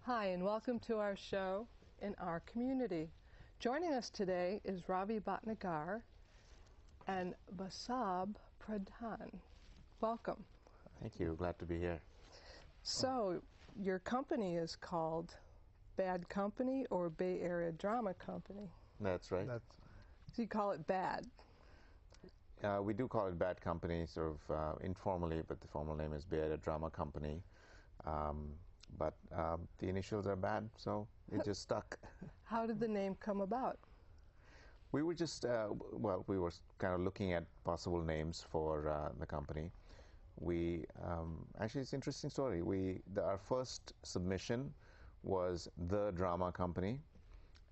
Hi, and welcome to our show in our community. Joining us today is Ravi Bhatnagar and Basab Pradhan. Welcome. Thank you. Glad to be here. So, your company is called Bad Company or Bay Area Drama Company? That's right. So you call it BAD? We do call it Bad Company, sort of informally, but the formal name is Bay Area Drama Company. But the initials are bad, so it just stuck. How did the name come about? We were just, well, we were kind of looking at possible names for the company. We, actually, it's an interesting story. Our first submission was The Drama Company,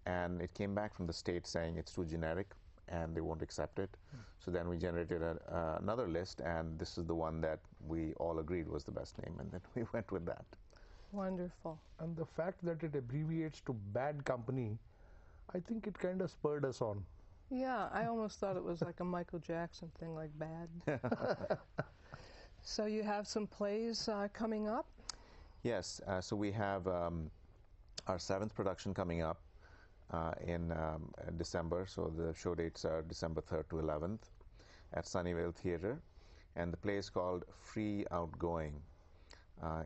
and it came back from the state saying it's too generic and they won't accept it. So then we generated another list, and this is the one that we all agreed was the best name, and then we went with that. Wonderful. And the fact that it abbreviates to Bad Company, I think it kind of spurred us on. Yeah, I almost thought it was like a Michael Jackson thing, like Bad. So you have some plays coming up? Yes, so we have our 7th production coming up in December. So the show dates are December 3rd to 11th at Sunnyvale Theatre. And the play is called Free Outgoing.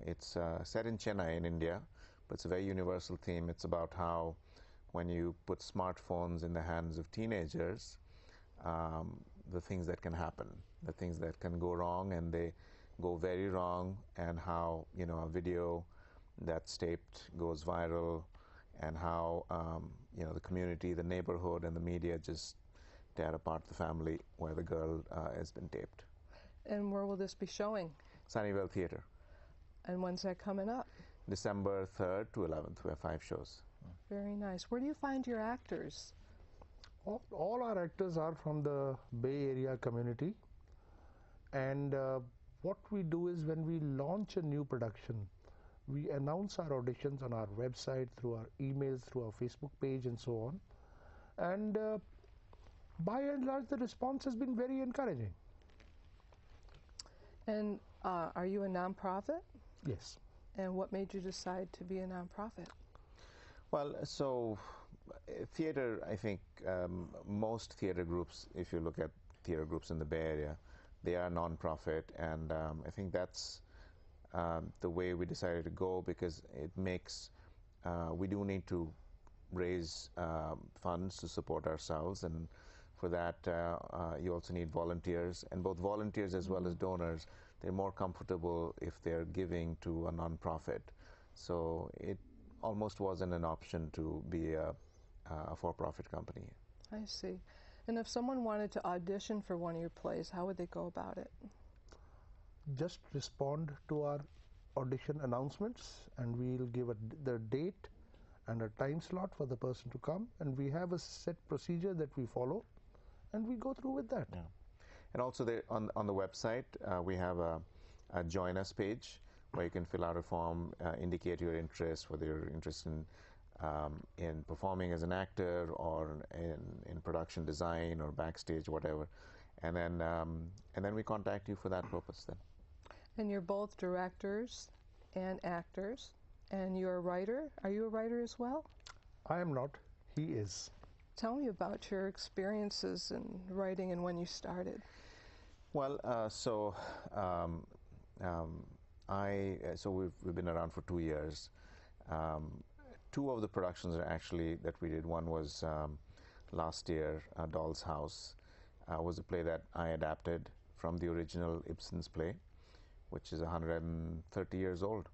It's set in Chennai in India, but it's a very universal theme. It's about how when you put smartphones in the hands of teenagers, the things that can happen, the things that can go wrong, and they go very wrong, and how, you know, a video that's taped goes viral, and how, you know, the community, the neighborhood, and the media just tear apart the family where the girl has been taped. And where will this be showing? Sunnyvale Theatre. And when's that coming up? December 3rd to 11th. We have 5 shows. Very nice. Where do you find your actors? All our actors are from the Bay Area community. And what we do is when we launch a new production, we announce our auditions on our website, through our emails, through our Facebook page, and so on. And by and large, the response has been very encouraging. And are you a nonprofit? Yes. And what made you decide to be a nonprofit? Well, so theater, I think most theater groups, if you look at theater groups in the Bay Area, they are nonprofit, and I think that's the way we decided to go, because it makes, we do need to raise funds to support ourselves, and for that you also need volunteers, and both volunteers as well as donors, they're more comfortable if they're giving to a nonprofit. So it almost wasn't an option to be a for-profit company. I see. And if someone wanted to audition for one of your plays, how would they go about it? Just respond to our audition announcements, and we'll give the date and a time slot for the person to come, and we have a set procedure that we follow, and we go through with that. Yeah. And also on the website we have a Join Us page where you can fill out a form, indicate your interest, whether you're interested in performing as an actor or in production design or backstage, whatever, and then we contact you for that purpose then. And you're both directors and actors, and you're a writer. Are you a writer as well? I am not. He is. Tell me about your experiences in writing and when you started. Well, so we've been around for 2 years. 2 of the productions are actually that we did. One was last year, Doll's House, was a play that I adapted from the original Ibsen's play, which is 130 years old.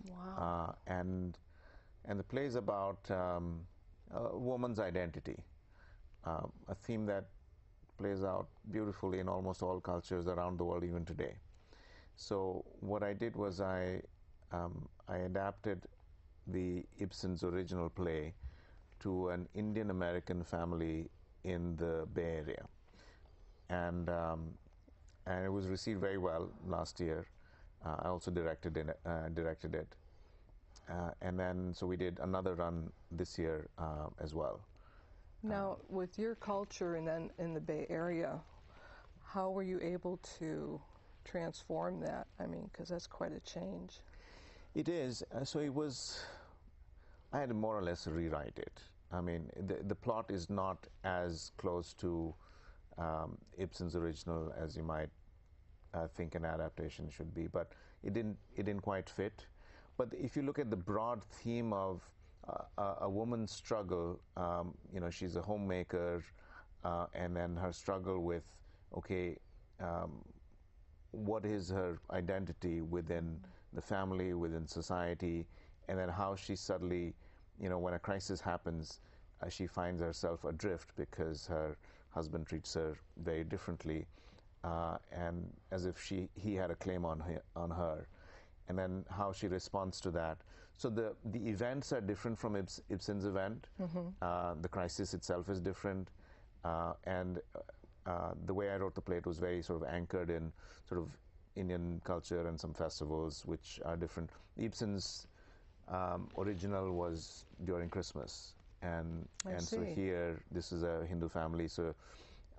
Wow. And the play is about a woman's identity, a theme that plays out beautifully in almost all cultures around the world, even today. So what I did was I adapted the Ibsen's original play to an Indian American family in the Bay Area, and it was received very well last year. I also directed it. And then, so we did another run this year as well. Now, with your culture and then in the Bay Area, how were you able to transform that? I mean, because that's quite a change. It is. So it was, I had to more or less rewrite it. I mean, the plot is not as close to Ibsen's original as you might think an adaptation should be, but it didn't quite fit. But if you look at the broad theme of a woman's struggle, you know, she's a homemaker, and then her struggle with, okay, what is her identity within the family, within society, and then how she suddenly, you know, when a crisis happens, she finds herself adrift because her husband treats her very differently, and as if he had a claim on her, and then how she responds to that. So the events are different from Ibsen's event. The crisis itself is different, and the way I wrote the play, it was very sort of anchored in sort of Indian culture and some festivals which are different. Ibsen's original was during Christmas, and so here this is a Hindu family, so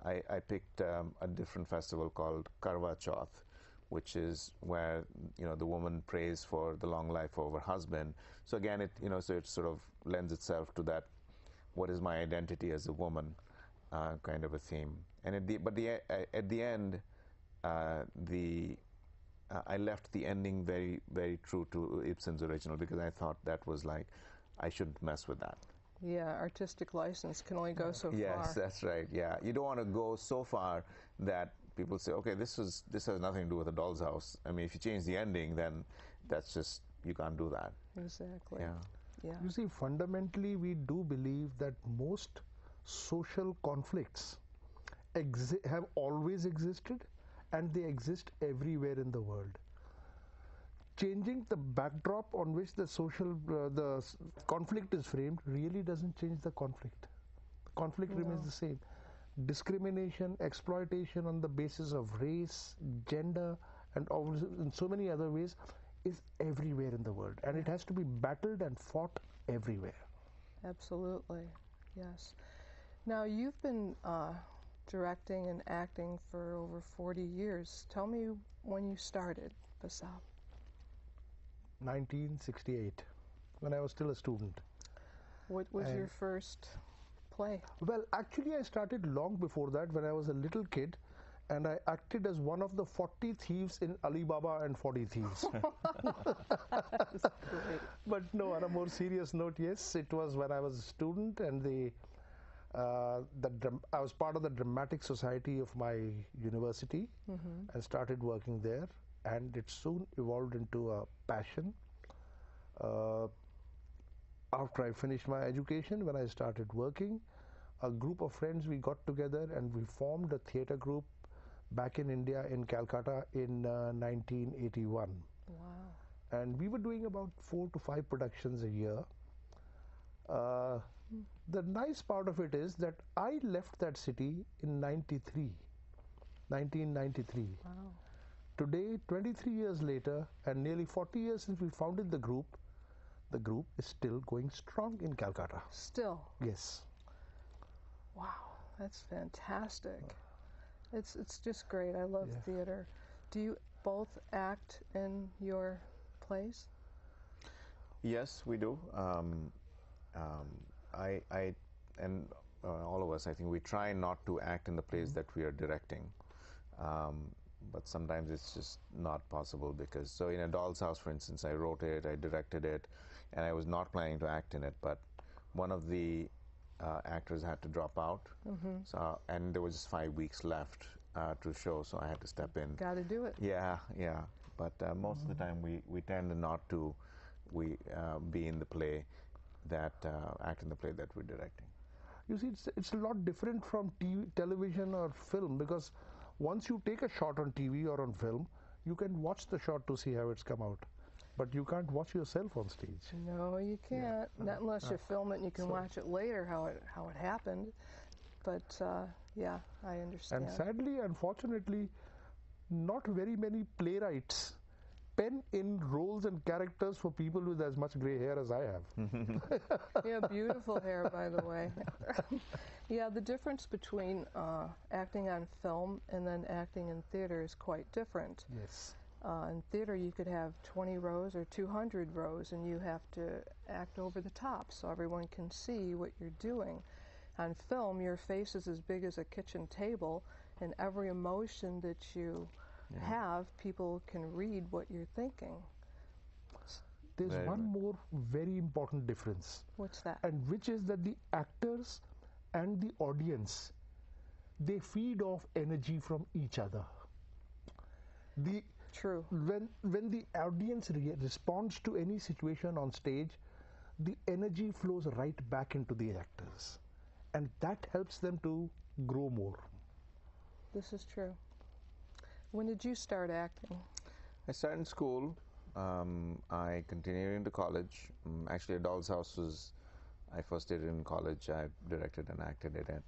I picked a different festival called Karwa Chauth, which is where, you know, the woman prays for the long life of her husband. So again, it, you know, so it sort of lends itself to that, what is my identity as a woman, kind of a theme. And at the end, I left the ending very, very true to Ibsen's original, because I thought that was like, I shouldn't mess with that. Yeah, artistic license can only go so far. Yes, that's right. Yeah, you don't want to go so far that people say, okay, this has nothing to do with A Doll's House. I mean, if you change the ending, then that's just, you can't do that. Exactly. Yeah. Yeah. You see, fundamentally, we do believe that most social conflicts have always existed, and they exist everywhere in the world. Changing the backdrop on which the conflict is framed really doesn't change the conflict. The conflict remains the same. Discrimination, exploitation on the basis of race, gender, and in so many other ways is everywhere in the world, and it has to be battled and fought everywhere. Absolutely, yes. Now, you've been directing and acting for over 40 years. Tell me when you started, Basab. 1968, when I was still a student. What was your first play? Well, actually, I started long before that, when I was a little kid, and I acted as one of the 40 thieves in Ali Baba and 40 Thieves. That's great. But no, on a more serious note, yes, it was when I was a student, and I was part of the dramatic society of my university, and started working there, and it soon evolved into a passion. After I finished my education, when I started working, a group of friends, we got together and we formed a theatre group back in India, in Calcutta, in 1981. Wow. And we were doing about 4 to 5 productions a year. The nice part of it is that I left that city in 1993. Wow. Today, 23 years later, and nearly 40 years since we founded the group is still going strong in Calcutta. Still? Yes. Wow, that's fantastic. It's just great. I love theater. Do you both act in your plays? Yes, we do. And all of us, I think we try not to act in the plays that we are directing. But sometimes it's just not possible, because, so in A Doll's House, for instance, I wrote it, I directed it, and I was not planning to act in it, but one of the actors had to drop out, so, and there was just 5 weeks left to show, so I had to step in. Got to do it. Yeah, yeah. But most of the time we tend not to be in the play act in the play that we're directing. You see, it's a lot different from television or film, because once you take a shot on TV or on film, you can watch the shot to see how it's come out. But you can't watch yourself on stage. No, you can't. Not unless you film it and you can watch it later how it happened. But yeah, I understand. And sadly, unfortunately, not very many playwrights pen in roles and characters for people with as much gray hair as I have. You have beautiful hair, by the way. Yeah, the difference between acting on film and then acting in theater is quite different. Yes. In theater, you could have 20 rows or 200 rows, and you have to act over the top so everyone can see what you're doing. On film, your face is as big as a kitchen table, and every emotion that you have, people can read what you're thinking. There's Very one right. more very important difference, What's that? and which is that the actors and the audience, they feed off energy from each other. The True. when the audience responds to any situation on stage, the energy flows right back into the actors, and that helps them to grow more. This is true. When did you start acting? I started in school. I continued into college. Actually, A Doll's House was, I first did it in college. I directed and acted in it.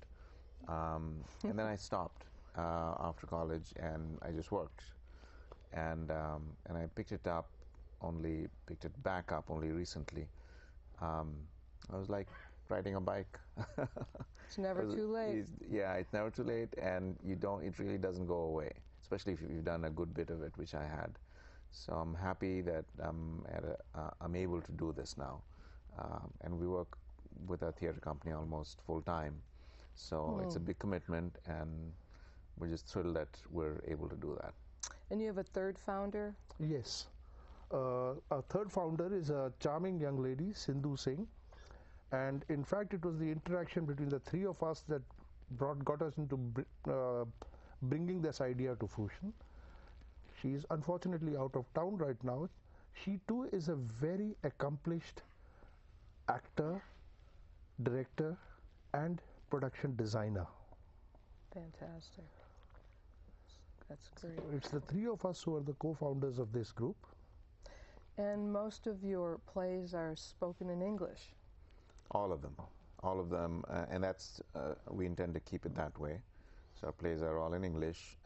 And then I stopped after college, and I just worked. And I picked it back up only recently. I was like riding a bike. It's never too late. It's never too late, and it really doesn't go away, especially if you've done a good bit of it, which I had. So I'm happy that I'm able to do this now. And we work with our theater company almost full time. So it's a big commitment, and we're just thrilled that we're able to do that. And you have a third founder? Yes. Our third founder is a charming young lady, Sindhu Singh. And in fact, it was the interaction between the three of us that got us into bringing this idea to fruition. She is unfortunately out of town right now. She too is a very accomplished actor, director, and production designer. Fantastic. That's great. It's the three of us who are the co-founders of this group. And most of your plays are spoken in English. All of them, and that's we intend to keep it that way. So our plays are all in English.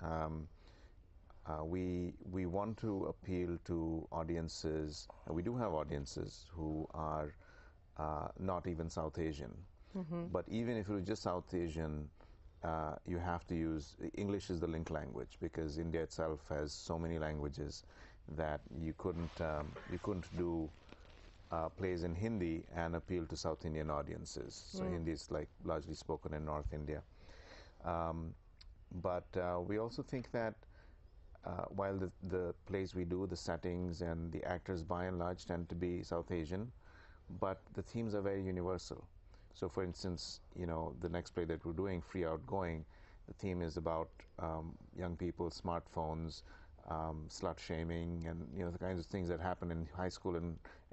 We want to appeal to audiences. We do have audiences who are not even South Asian. But even if it was just South Asian, you have to use English is the link language, because India itself has so many languages that you couldn't do plays in Hindi and appeal to South Indian audiences. So Hindi is like largely spoken in North India. But we also think that while the plays we do, the settings and the actors by and large tend to be South Asian, but the themes are very universal. So for instance, the next play that we're doing, Free Outgoing, the theme is about young people, smartphones, slut shaming, and the kinds of things that happen in high school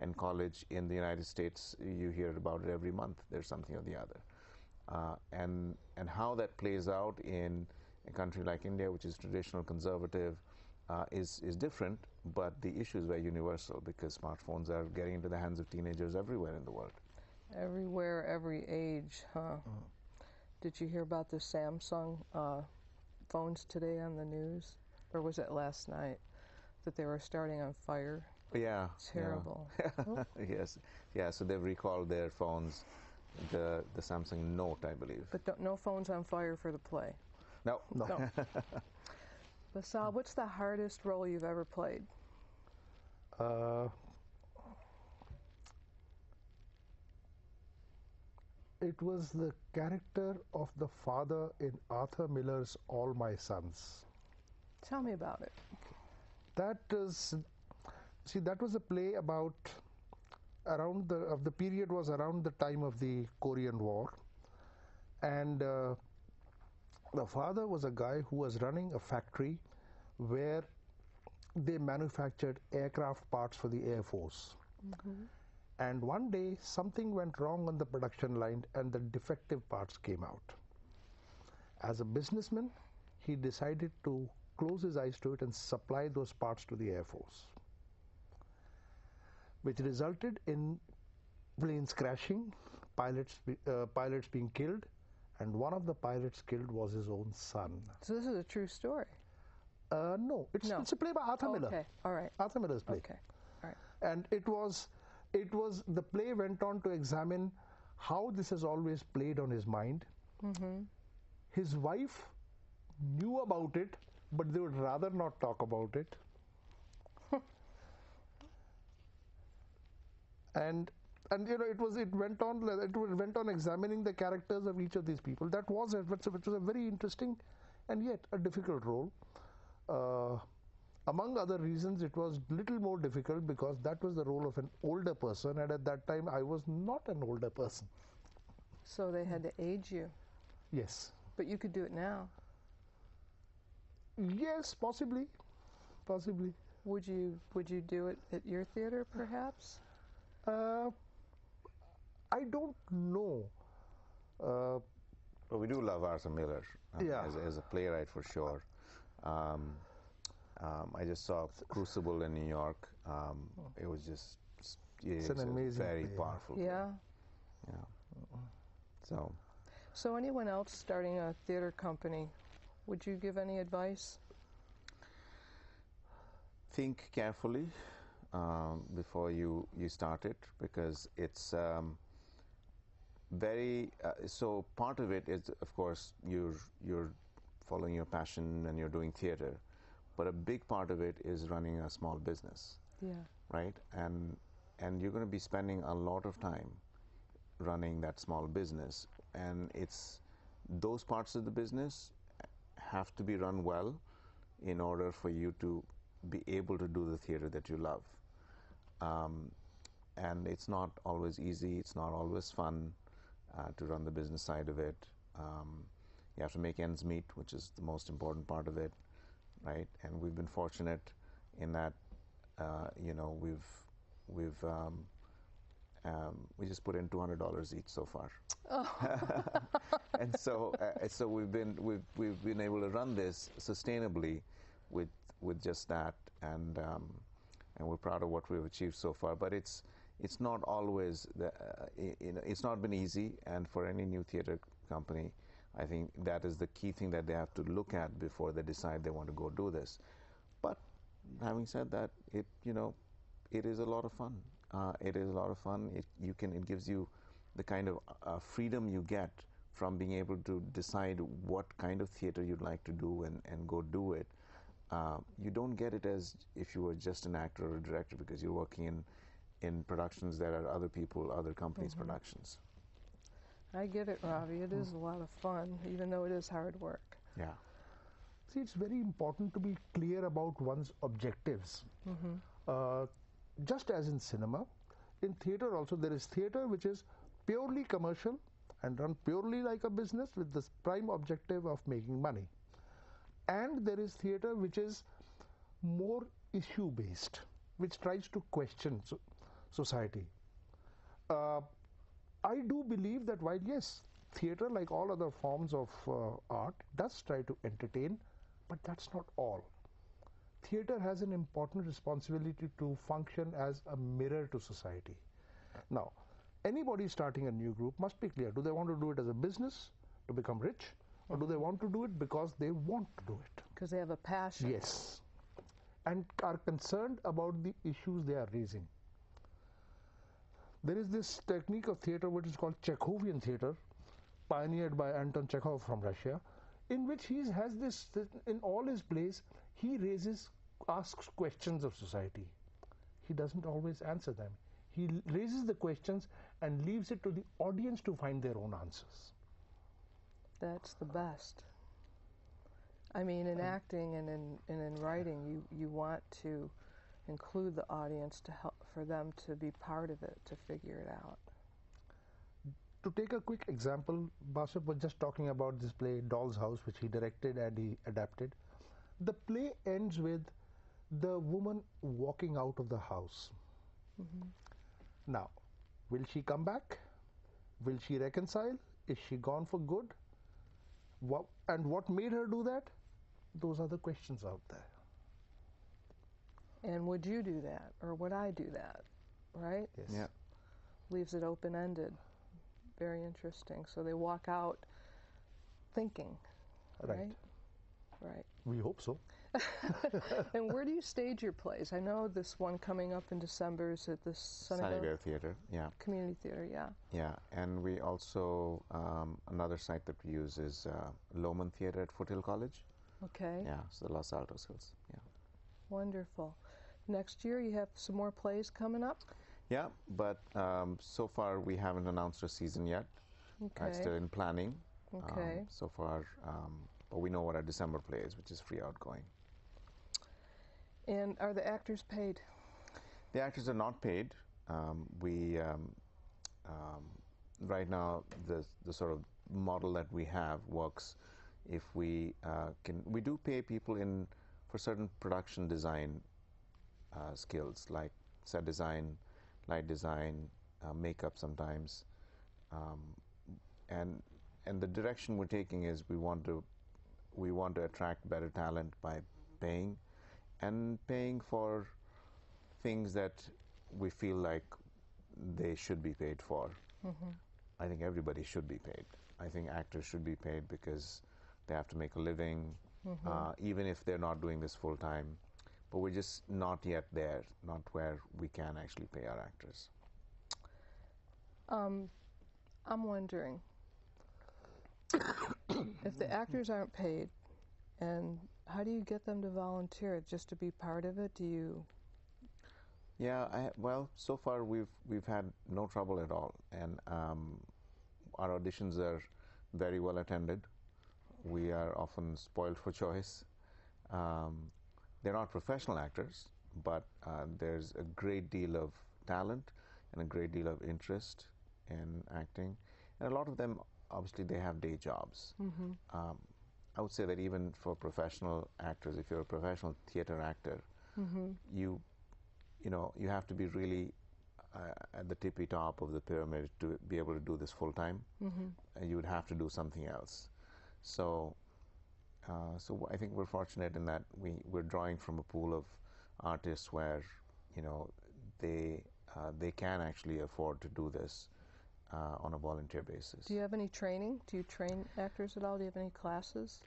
and college in the United States. You hear about it every month. There's something or the other, and how that plays out in a country like India, which is traditional conservative, is different. But the issues were universal, because smartphones are getting into the hands of teenagers everywhere in the world. Everywhere, every age, huh? Did you hear about the Samsung phones today on the news? Or was it last night that they were starting on fire? Yeah. Terrible. Yeah. Yes. Yeah, so they've recalled their phones, the Samsung Note, I believe. But no phones on fire for the play. No. No. Basab, what's the hardest role you've ever played? It was the character of the father in Arthur Miller's All My Sons. Tell me about it. That was a play about the period was around the time of the Korean War, and the father was a guy who was running a factory where they manufactured aircraft parts for the Air Force. And one day something went wrong on the production line and the defective parts came out. As a businessman, he decided to close his eyes to it and supply those parts to the Air Force, which resulted in planes crashing, pilots being killed, and one of the pilots killed was his own son. So this is a true story. No, it's No. it's a play by Arthur Miller. Okay, all right. Arthur Miller's play. Okay, all right. And it was the play went on to examine how this has always played on his mind. His wife knew about it, but they would rather not talk about it. and it went on examining the characters of each of these people. That was it was a very interesting and yet a difficult role. Among other reasons, it was little more difficult because that was the role of an older person, and at that time I was not an older person. So they had to age you, Yes. but you could do it now. Yes, possibly. Would you do it at your theater, perhaps? I don't know. But we do love Arthur Miller Yeah. as a playwright for sure. I just saw Crucible in New York. It was just It's an a amazing very play, yeah. powerful play. Yeah. Yeah. So anyone else starting a theater company, would you give any advice? Think carefully before you start it, because it's very so part of it is, of course, you're following your passion and you're doing theater, but a big part of it is running a small business, Yeah. right? And you're going to be spending a lot of time running that small business, and it's those parts of the business have to be run well in order for you to be able to do the theater that you love. And it's not always easy, it's not always fun to run the business side of it. You have to make ends meet, which is the most important part of it, right? And we've been fortunate in that, we just put in $200 each so far. And so we've been able to run this sustainably with just that, and we're proud of what we've achieved so far. But it's not always it's not been easy, and for any new theater company, I think that is the key thing that they have to look at before they decide they want to go do this. But having said that, it is a lot of fun. It is a lot of fun. It gives you the kind of freedom you get from being able to decide what kind of theater you'd like to do and go do it. You don't get it as if you were just an actor or a director, because you're working in productions that are other companies' productions. I get it, Ravi. It is a lot of fun, even though it is hard work. Yeah. See, it's very important to be clear about one's objectives. Just as in cinema, in theater also there is theater which is purely commercial and run purely like a business with the prime objective of making money. And there is theater which is more issue-based, which tries to question society. I do believe that while, yes, theater, like all other forms of art, does try to entertain, but that's not all. Theater has an important responsibility to function as a mirror to society. Now, anybody starting a new group must be clear. Do they want to do it as a business to become rich, or do they want to do it because they want to do it? Because they have a passion. Yes. And are concerned about the issues they are raising. There is this technique of theater which is called Chekhovian theater, pioneered by Anton Chekhov from Russia, in which he has this, in all his plays, he asks questions of society. He doesn't always answer them. He raises the questions and leaves it to the audience to find their own answers. That's the best. I mean, in acting and in writing, you want to include the audience to help for them to be part of it, to figure it out. To take a quick example, Basu was just talking about this play, Doll's House, which he directed and he adapted. The play ends with the woman walking out of the house. Now, will she come back? Will she reconcile? Is she gone for good? And what made her do that? Those are the questions out there. And would you do that, or would I do that, right? Yes. Yeah. Leaves it open-ended. Very interesting. So they walk out thinking, Right. right? Right. We hope so. And where do you stage your plays? I know this one coming up in December is at the Sunnyvale Theater, yeah. Community Theater, yeah. Yeah, and we also, another site that we use is Lohman Theater at Foothill College. Okay. Yeah, so the Los Altos Hills, yeah. Wonderful. Next year you have some more plays coming up? Yeah, but so far we haven't announced a season yet. Okay. It's still in planning. Okay. So far, but we know what our December play is, which is Free Outgoing. And are the actors paid? The actors are not paid. Right now, the sort of model that we have works. If we we do pay people for certain production design skills, like set design, light design, makeup sometimes, and the direction we're taking is we want to attract better talent by paying for things that we feel like they should be paid for. Mm-hmm. I think everybody should be paid. I think actors should be paid because they have to make a living, even if they're not doing this full time. But we're just not yet there, not where we can actually pay our actors. I'm wondering, if the actors aren't paid, and how do you get them to volunteer? Just to be part of it? Do you? Yeah, well, so far we've had no trouble at all, and our auditions are very well attended. We are often spoiled for choice. They're not professional actors, but there's a great deal of talent and a great deal of interest in acting, and a lot of them, obviously, they have day jobs. Mm-hmm. I would say that even for professional actors, if you're a professional theater actor, you have to be really at the tippy top of the pyramid to be able to do this full time. You would have to do something else. So I think we're fortunate in that we're drawing from a pool of artists where they can actually afford to do this on a volunteer basis. Do you have any training? Do you train actors at all? Do you have any classes?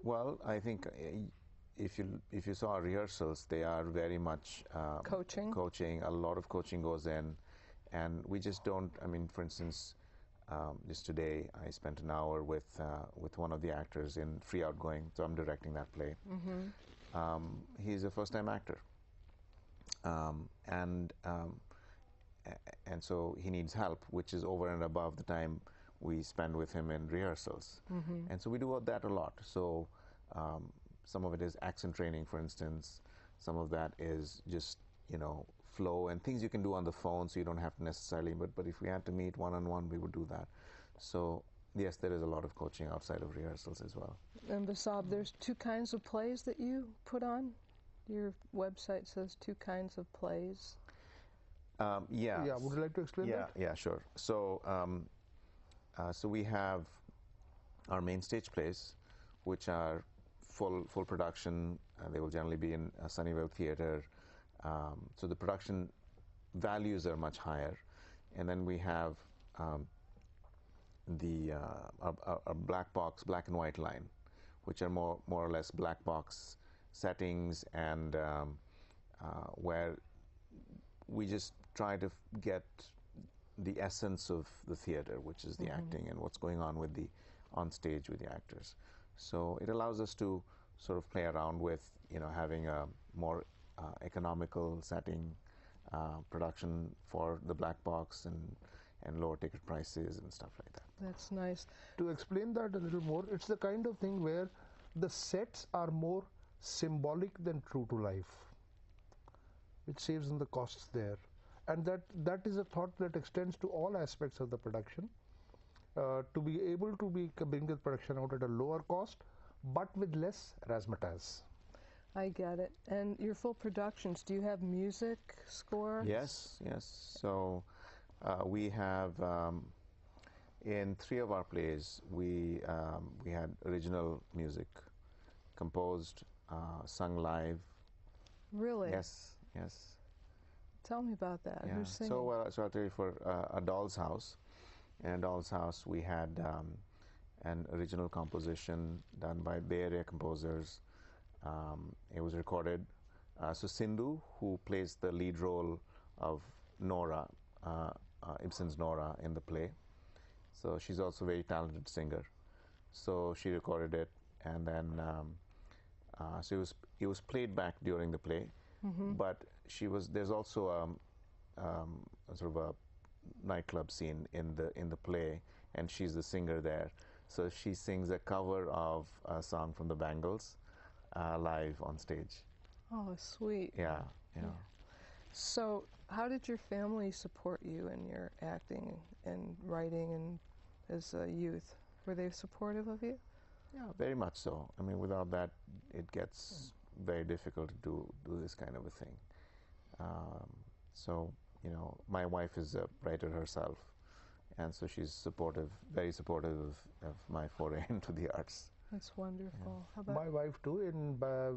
Well, I think if you saw our rehearsals, they are very much Coaching? Coaching. A lot of coaching goes in, and we just don't. I mean, for instance, just today I spent an hour with one of the actors in Free Outgoing, so I'm directing that play. He's a first-time actor, and so he needs help, which is over and above the time we spend with him in rehearsals. And so we do that a lot. So some of it is accent training, for instance. Some of that is just flow and things you can do on the phone, so you don't have to necessarily. But if we had to meet one-on-one, we would do that. So yes, there is a lot of coaching outside of rehearsals as well. And Basab, there's two kinds of plays that you put on. Your website says two kinds of plays. Yeah. Yeah. Would you like to explain that? Yeah, sure. So so we have our main stage plays, which are full production. They will generally be in a Sunnyvale Theater. So the production values are much higher. And then we have our black and white line, which are more or less black box settings, and where we just try to get the essence of the theater, which is the acting and what's going on on stage with the actors. So it allows us to sort of play around with having a more economical setting, production for the black box and lower ticket prices and stuff like that. That's nice. To explain that a little more, it's the kind of thing where the sets are more symbolic than true to life, which saves on the costs there. And that is a thought that extends to all aspects of the production, to be able to bring the production out at a lower cost, but with less razzmatazz. I get it. And your full productions, do you have music score? Yes. So we have in 3 of our plays we had original music composed, sung live. Really? Yes. Tell me about that. Yeah. Who's singing? So I'll tell you, for A Doll's House. In A Doll's House, we had an original composition done by Bay Area composers, It was recorded. So Sindhu, who plays the lead role of Nora, Ibsen's Nora in the play, so she's also a very talented singer. So she recorded it, and then so it was played back during the play. But there's also sort of a nightclub scene in the play, and she's the singer there. So she sings a cover of a song from the Bangles live on stage. Oh, sweet. Yeah. So, how did your family support you in your acting and writing and as a youth? Were they supportive of you? Yeah, very much so. I mean, without that, it gets very difficult to do this kind of a thing. So, my wife is a writer herself, and so she's supportive, very supportive of my foray into the arts. That's wonderful. How about My wife too.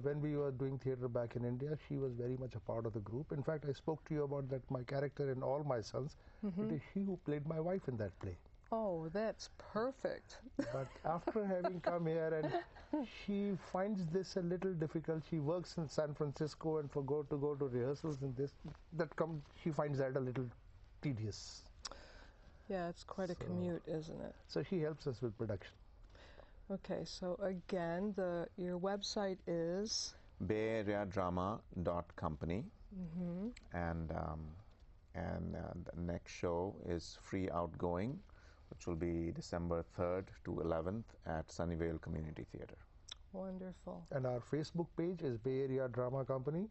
When we were doing theatre back in India, she was very much a part of the group. In fact, I spoke to you about that. My character in All My Sons, it is she who played my wife in that play. Oh, that's perfect. But after having come here, and she finds this a little difficult. She works in San Francisco, and go to rehearsals and she finds that a little tedious. Yeah, it's quite a commute, isn't it? So she helps us with production. Okay, so again, your website is BayAreaDrama.company, and the next show is Free Outgoing, which will be December 3rd to 11th at Sunnyvale Community Theatre. wonderful. And our Facebook page is Bay Area Drama Company,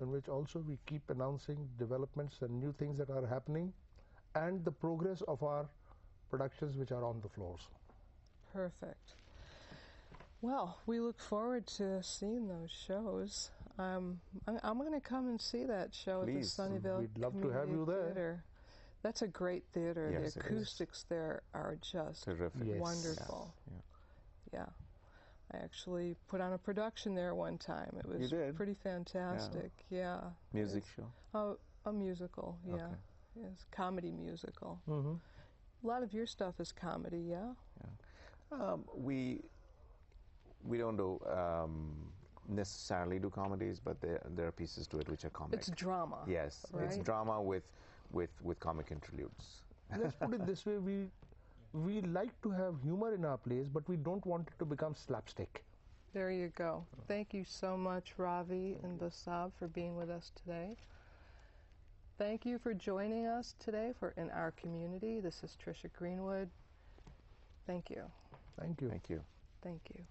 in which also we keep announcing developments and new things that are happening, and the progress of our productions which are on the floors. Perfect. Well, we look forward to seeing those shows. I'm going to come and see that show Please. at the Sunnyvale We'd love to Community have you there. Theater. That's a great theater. Yes, the it is. acoustics there are just Terrific. Yes. wonderful. Yeah. Yeah. I actually put on a production there one time. It was You did? pretty fantastic. Yeah. Music It's- show. Oh, a musical, yeah. Okay. It's a comedy musical. Mm-hmm. A lot of your stuff is comedy, yeah? We don't do necessarily do comedies, but there are pieces to it which are comic. It's drama. Yes, it's right? drama with comic interludes. Let's put it this way: we like to have humor in our plays, but we don't want it to become slapstick. There you go. Thank you so much, Ravi and Basab, for being with us today. Thank you for joining us today in our community. This is Trisha Greenwood. Thank you. Thank you. Thank you. Thank you.